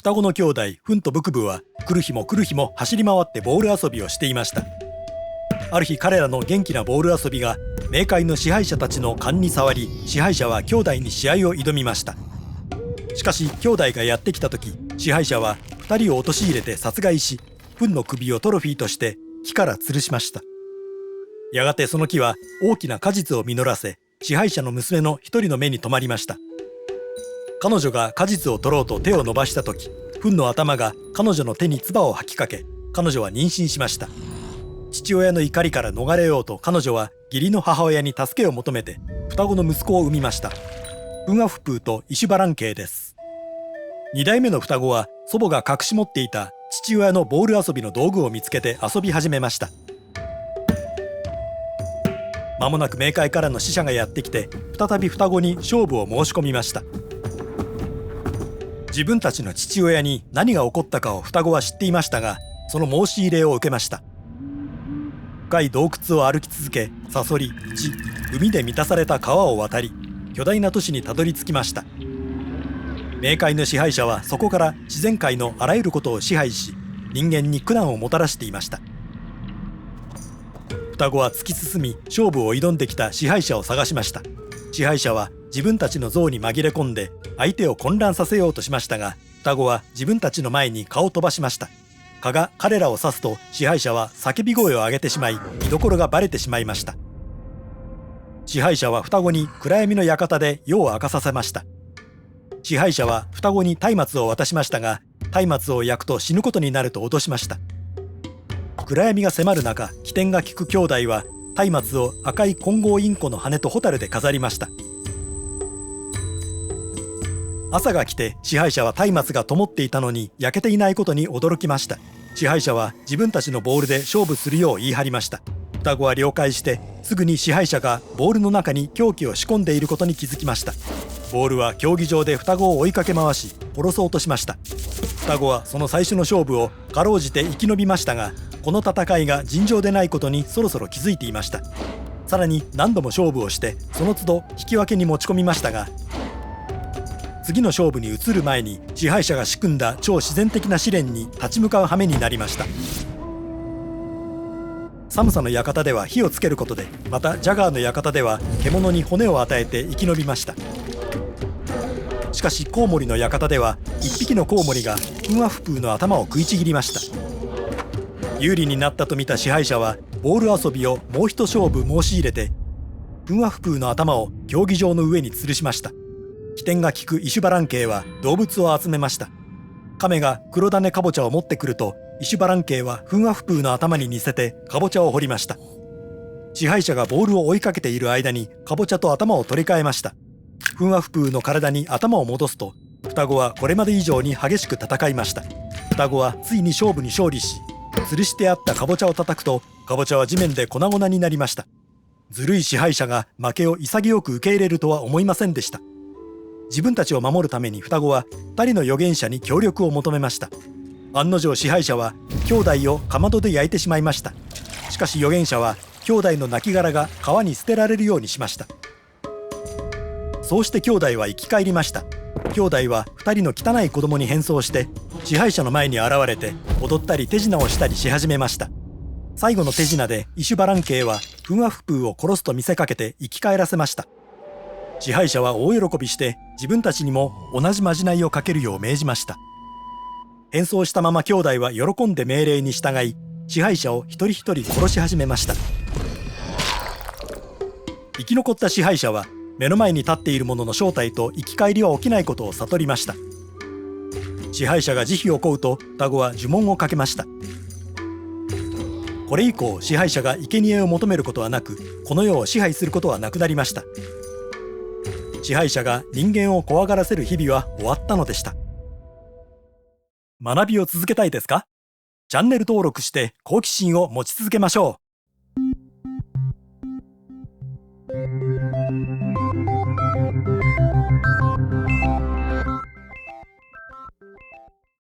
双子の兄弟フンとブクブは来る日も来る日も走り回ってボール遊びをしていました。ある日彼らの元気なボール遊びが冥界の支配者たちの勘に触り、支配者は兄弟に試合を挑みました。しかし兄弟がやってきた時、支配者は2人を陥れて殺害し、フンの首をトロフィーとして木から吊るしました。やがてその木は大きな果実を実らせ、支配者の娘の一人の目に留まりました。彼女が果実を取ろうと手を伸ばした時、フンの頭が彼女の手に唾を吐きかけ、彼女は妊娠しました。父親の怒りから逃れようと彼女は義理の母親に助けを求めて双子の息子を産みました。フンアフプーとイシュバランケイです。2代目の双子は祖母が隠し持っていた父親のボール遊びの道具を見つけて遊び始めました。間もなく冥界からの使者がやってきて、再び双子に勝負を申し込みました。自分たちの父親に何が起こったかを双子は知っていましたが、その申し入れを受けました。深い洞窟を歩き続け、サソリ、地、海で満たされた川を渡り、巨大な都市にたどり着きました。冥界の支配者はそこから自然界のあらゆることを支配し、人間に苦難をもたらしていました。双子は突き進み、勝負を挑んできた支配者を探しました。支配者は自分たちの像に紛れ込んで相手を混乱させようとしましたが、双子は自分たちの前に蚊を飛ばしました。蚊が彼らを刺すと、支配者は叫び声を上げてしまい、居所がバレてしまいました。支配者は双子に暗闇の館で夜を明かさせました。支配者は双子に松明を渡しましたが、松明を焼くと死ぬことになると脅しました。暗闇が迫る中、機転が利く兄弟は松明を赤い金剛インコの羽とホタルで飾りました。朝が来て、支配者は松明が灯っていたのに焼けていないことに驚きました。支配者は自分たちのボールで勝負するよう言い張りました。双子は了解して、すぐに支配者がボールの中に凶器を仕込んでいることに気づきました。ボールは競技場で双子を追いかけ回し、殺そうとしました。双子はその最初の勝負をかろうじて生き延びましたが、この戦いが尋常でないことにそろそろ気づいていました。さらに何度も勝負をして、その都度引き分けに持ち込みましたが、次の勝負に移る前に支配者が仕組んだ超自然的な試練に立ち向かう羽目になりました。寒さの館では火をつけることで、またジャガーの館では獣に骨を与えて生き延びました。しかしコウモリの館では一匹のコウモリがフンアフプーの頭を食いちぎりました。有利になったと見た支配者はボール遊びをもう一勝負申し入れて、フンアフプーの頭を競技場の上に吊るしました。機転が利くイシュバランケイは動物を集めました。亀が黒種カボチャを持ってくると、イシュバランケイはフンアフプーの頭に似せてカボチャを掘りました。支配者がボールを追いかけている間にカボチャと頭を取り替えました。フンアフプーの体に頭を戻すと、双子はこれまで以上に激しく戦いました。双子はついに勝負に勝利し、吊るしてあったカボチャを叩くと、カボチャは地面で粉々になりました。ずるい支配者が負けを潔く受け入れるとは思いませんでした。自分たちを守るために双子は2人の預言者に協力を求めました。案の定支配者は兄弟をかまどで焼いてしまいました。しかし預言者は兄弟の亡骸が川に捨てられるようにしました。そうして兄弟は生き返りました。兄弟は2人の汚い子供に変装して支配者の前に現れて踊ったり手品をしたりし始めました。最後の手品でイシュバランケイはフンアフプーを殺すと見せかけて生き返らせました。支配者は大喜びして自分たちにも同じまじないをかけるよう命じました。変装したまま兄弟は喜んで命令に従い、支配者を一人一人殺し始めました。生き残った支配者は目の前に立っている者の正体と生き返りは起きないことを悟りました。支配者が慈悲を請うと双子は呪文をかけました。これ以降支配者が生贄を求めることはなく、この世を支配することはなくなりました。支配者が人間を怖がらせる日々は終わったのでした。学びを続けたいですか？チャンネル登録して好奇心を持ち続けましょう。